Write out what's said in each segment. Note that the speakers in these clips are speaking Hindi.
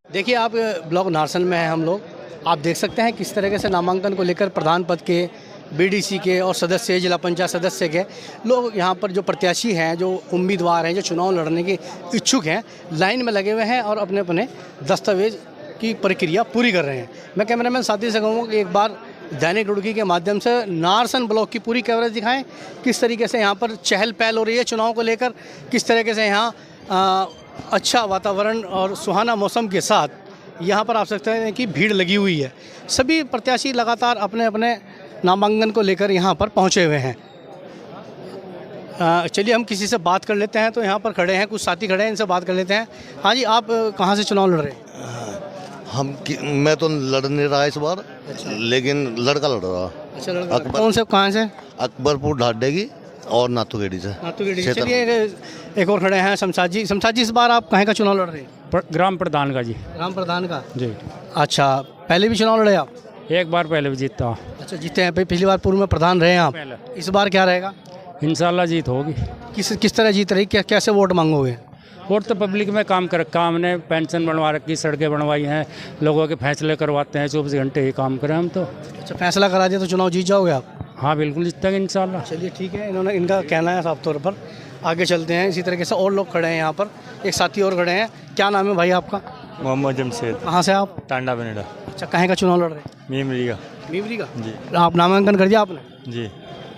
देखिए आप ब्लॉक नारसन में हैं हम लोग। आप देख सकते हैं किस तरीके से नामांकन को लेकर प्रधान पद के, बीडीसी के और सदस्य, जिला पंचायत सदस्य के लोग यहाँ पर जो प्रत्याशी हैं, जो उम्मीदवार हैं, जो चुनाव लड़ने के इच्छुक हैं, लाइन में लगे हुए हैं और अपने अपने दस्तावेज की प्रक्रिया पूरी कर रहे हैं। मैं कैमरामैन साथी से कहूँगा कि एक बार दैनिक रुड़की के माध्यम से नारसन ब्लॉक की पूरी कवरेज दिखाएं, किस तरीके से यहाँ पर चहल पहल हो रही है चुनाव को लेकर, किस तरीके से यहाँ अच्छा वातावरण और सुहाना मौसम के साथ यहाँ पर आप सकते हैं कि भीड़ लगी हुई है। सभी प्रत्याशी लगातार अपने अपने नामांकन को लेकर यहाँ पर पहुँचे हुए हैं। चलिए हम किसी से बात कर लेते हैं। तो यहाँ पर खड़े हैं कुछ साथी खड़े हैं, इनसे बात कर लेते हैं। हाँ जी, आप कहाँ से चुनाव लड़ रहे हैं? मैं तो लड़ नहीं रहा इस बार। अच्छा। लेकिन लड़का लड़ रहा। अच्छा, लड़का कौन से, कहाँ से? अकबरपुर ढाडेगी और नाथुगेड़ी से। नाथुगेड़ी। चलिए एक और खड़े हैं शमशाद जी। शमशाद जी, इस बार आप कहाँ का चुनाव लड़ रहे हैं? ग्राम प्रधान का जी। ग्राम प्रधान का जी। अच्छा, पहले भी चुनाव लड़े आप? एक बार पहले भी जीता। अच्छा, जीते हैं। पिछली बार पूर्व में प्रधान रहे हैं आप, इस बार क्या रहेगा? इंशाल्लाह जीत होगी। किस तरह जीत रही, क्या कैसे वोट मांगोगे? वोट तो पब्लिक में काम कर रखा हमने, पेंशन बनवा रखी, सड़कें बनवाई हैं, लोगों के फैसले करवाते हैं, 24 घंटे ही काम करें हम तो। अच्छा, फैसला करा दिया तो चुनाव जीत जाओगे आप? हाँ बिल्कुल जीतेंगे इंशाल्लाह। चलिए ठीक है, इन्होंने इनका कहना है साफ तौर पर। आगे चलते हैं। इसी तरीके से और लोग खड़े हैं यहाँ पर, एक साथी और खड़े हैं। क्या नाम है भाई आपका? मोहम्मद जमशेद। कहाँ से आप? टांडा बनेड़ा। अच्छा, कहाँ का चुनाव लड़ रहे हैं? मीमरी का। मीमरी का जी। आप नामांकन कर दिया आपने? जी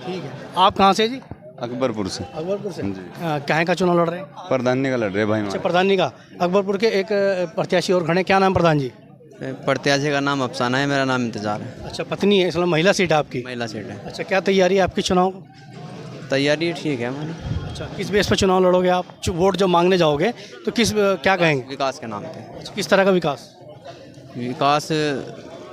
ठीक है। आप कहाँ से जी? अकबरपुर से। अकबरपुर से जी। कहाँ का चुनाव लड़ रहे हैं? प्रधानी का लड़ रहे भाई। अच्छा, प्रधानी का। अकबरपुर के एक प्रत्याशी और खड़े। क्या नाम प्रधान जी? प्रत्याशी का नाम अफसाना है, मेरा नाम इंतजार है। अच्छा, पत्नी है, इसलिए महिला सीट है आपकी? महिला सीट है। अच्छा, क्या तैयारी है आपकी चुनाव? तैयारी ठीक है हमारी। अच्छा, किस बेस पर चुनाव लड़ोगे आप? वोट जब मांगने जाओगे तो किस, क्या कहेंगे? विकास के नाम पे। अच्छा, किस तरह का विकास? विकास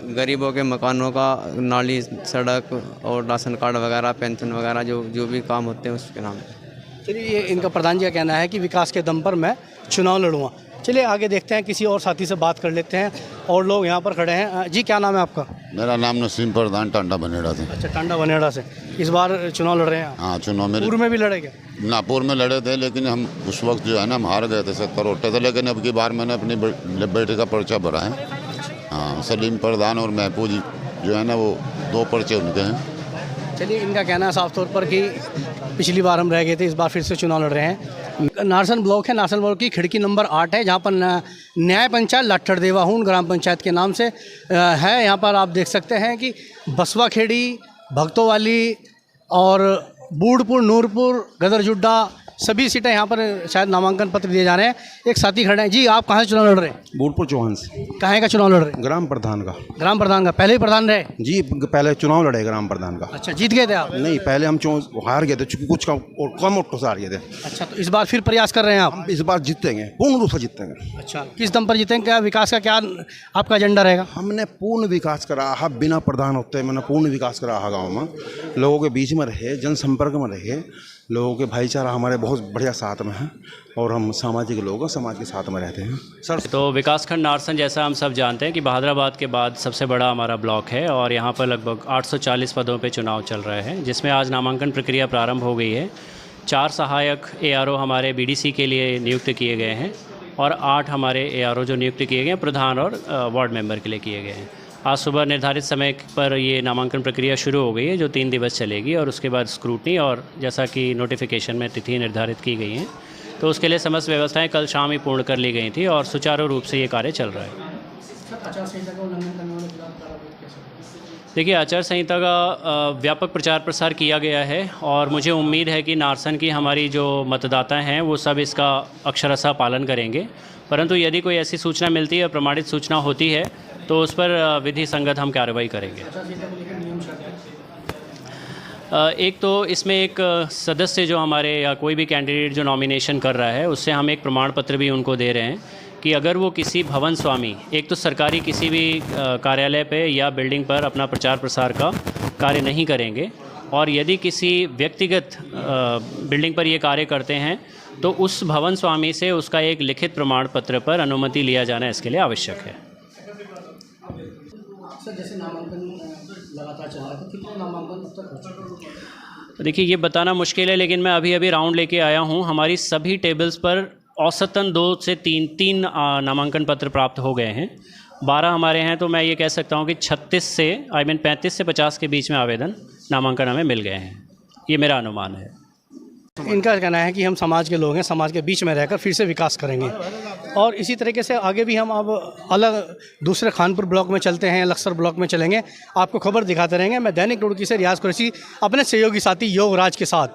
गरीबों के मकानों का, नाली, सड़क और राशन कार्ड वगैरह, पेंशन वगैरह, जो भी काम होते हैं उसके नाम पे। चलिए, ये इनका प्रधान जी का कहना है कि विकास के दम पर मैं चुनाव लड़ूंगा। चलिए आगे देखते हैं, किसी और साथी से बात कर लेते हैं। और लोग यहाँ पर खड़े हैं। जी, क्या नाम है आपका? मेरा नाम नसीम प्रधान, टांडा बनेड़ा से। अच्छा, टांडा बनेड़ा से। इस बार चुनाव लड़ रहे हैं? हाँ, चुनाव में पूर्व में भी लड़े क्या? नागपुर में लड़े थे, लेकिन हम उस वक्त जो है ना, हम हार गए थे, 70 वोटे थे। लेकिन अब की बार मैंने अपनी बेटे का पर्चा भरा है। हाँ, सलीम प्रधान और महफूज जो है ना, वो 2 पर्चे उनके हैं। चलिए, इनका कहना है साफ तौर पर कि पिछली बार हम रह गए थे, इस बार फिर से चुनाव लड़ रहे हैं। नारसन ब्लॉक है, नारसन ब्लॉक की खिड़की नंबर 8 है, जहाँ पर न्याय पंचायत लट्ठड़ देवाहून ग्राम पंचायत के नाम से है। यहाँ पर आप देख सकते हैं कि बसवा खेड़ी, भक्तोवाली और बूढ़पुर, नूरपुर, गदरजुड्डा, सभी सीटें यहाँ पर शायद नामांकन पत्र दिए जा रहे हैं। एक साथी खड़े हैं। जी, आप कहाँ से चुनाव लड़ रहे हैं? बूढ़पुर चौहान से। कहाँ का चुनाव लड़ रहे हैं? ग्राम प्रधान का। ग्राम प्रधान का। पहले ही प्रधान रहे? जी, पहले चुनाव लड़े ग्राम प्रधान का। अच्छा, जीत गए थे आप? नहीं, पहले हम हार गए थे, चूँकि कुछ कम वोटों से हार गए थे। अच्छा, तो इस बार फिर प्रयास कर रहे हैं आप? हम इस बार जीतेंगे, पूर्ण रूप से जीतेंगे। अच्छा, किस दम पर जीतेंगे? क्या विकास का, क्या आपका एजेंडा रहेगा? हमने पूर्ण विकास करा है, बिना प्रधान होते मैंने पूर्ण विकास करा है। गाँव में लोगों के बीच में रहे, जनसंपर्क में रहे, लोगों के भाईचारा हमारे बहुत बढ़िया साथ में है और हम सामाजिक लोग हैं, समाज के साथ में रहते हैं सर। तो विकासखंड नारसन, जैसा हम सब जानते हैं कि बहादुराबाद के बाद सबसे बड़ा हमारा ब्लॉक है और यहाँ पर लगभग 840 पदों पे चुनाव चल रहे हैं, जिसमें आज नामांकन प्रक्रिया प्रारंभ हो गई है। 4 सहायक ARO हमारे BDC के लिए नियुक्त किए गए हैं और 8 हमारे ARO जो नियुक्त किए गए हैं प्रधान और वार्ड मेंबर के लिए किए गए हैं। आज सुबह निर्धारित समय पर ये नामांकन प्रक्रिया शुरू हो गई है, जो 3 दिवस चलेगी और उसके बाद स्क्रूटनी और जैसा कि नोटिफिकेशन में तिथि निर्धारित की गई हैं, तो उसके लिए समस्त व्यवस्थाएं कल शाम ही पूर्ण कर ली गई थी और सुचारू रूप से ये कार्य चल रहा है। देखिए, आचार संहिता का व्यापक प्रचार प्रसार किया गया है और मुझे उम्मीद है कि नारसन की हमारी जो मतदाता हैं वो सब इसका अक्षरशः पालन करेंगे। परंतु यदि कोई ऐसी सूचना मिलती है, प्रमाणित सूचना होती है, तो उस पर विधि संगत हम कार्रवाई करेंगे। एक तो इसमें एक सदस्य जो हमारे या कोई भी कैंडिडेट जो नॉमिनेशन कर रहा है, उससे हम एक प्रमाण पत्र भी उनको दे रहे हैं कि अगर वो किसी भवन स्वामी, एक तो सरकारी किसी भी कार्यालय पे या बिल्डिंग पर अपना प्रचार प्रसार का कार्य नहीं करेंगे और यदि किसी व्यक्तिगत बिल्डिंग पर ये कार्य करते हैं, तो उस भवन स्वामी से उसका एक लिखित प्रमाण पत्र पर अनुमति लिया जाना इसके लिए आवश्यक है। जैसे नामांकन लगातार चल रहा है, तो कितने नामांकन अब तक हो चुके हैं? देखिए, ये बताना मुश्किल है, लेकिन मैं अभी राउंड लेके आया हूँ। हमारी सभी टेबल्स पर औसतन 2 से 3 नामांकन पत्र प्राप्त हो गए हैं। 12 हमारे हैं, तो मैं ये कह सकता हूँ कि 35 से 50 के बीच में आवेदन नामांकन हमें मिल गए हैं। ये मेरा अनुमान है। इनका कहना है कि हम समाज के लोग हैं, समाज के बीच में रहकर फिर से विकास करेंगे। और इसी तरीके से आगे भी हम अब अलग दूसरे खानपुर ब्लॉक में चलते हैं, लक्सर ब्लॉक में चलेंगे, आपको खबर दिखाते रहेंगे। मैं दैनिक रुड़की से रियाज कुरैशी अपने सहयोगी साथी योगराज के साथ।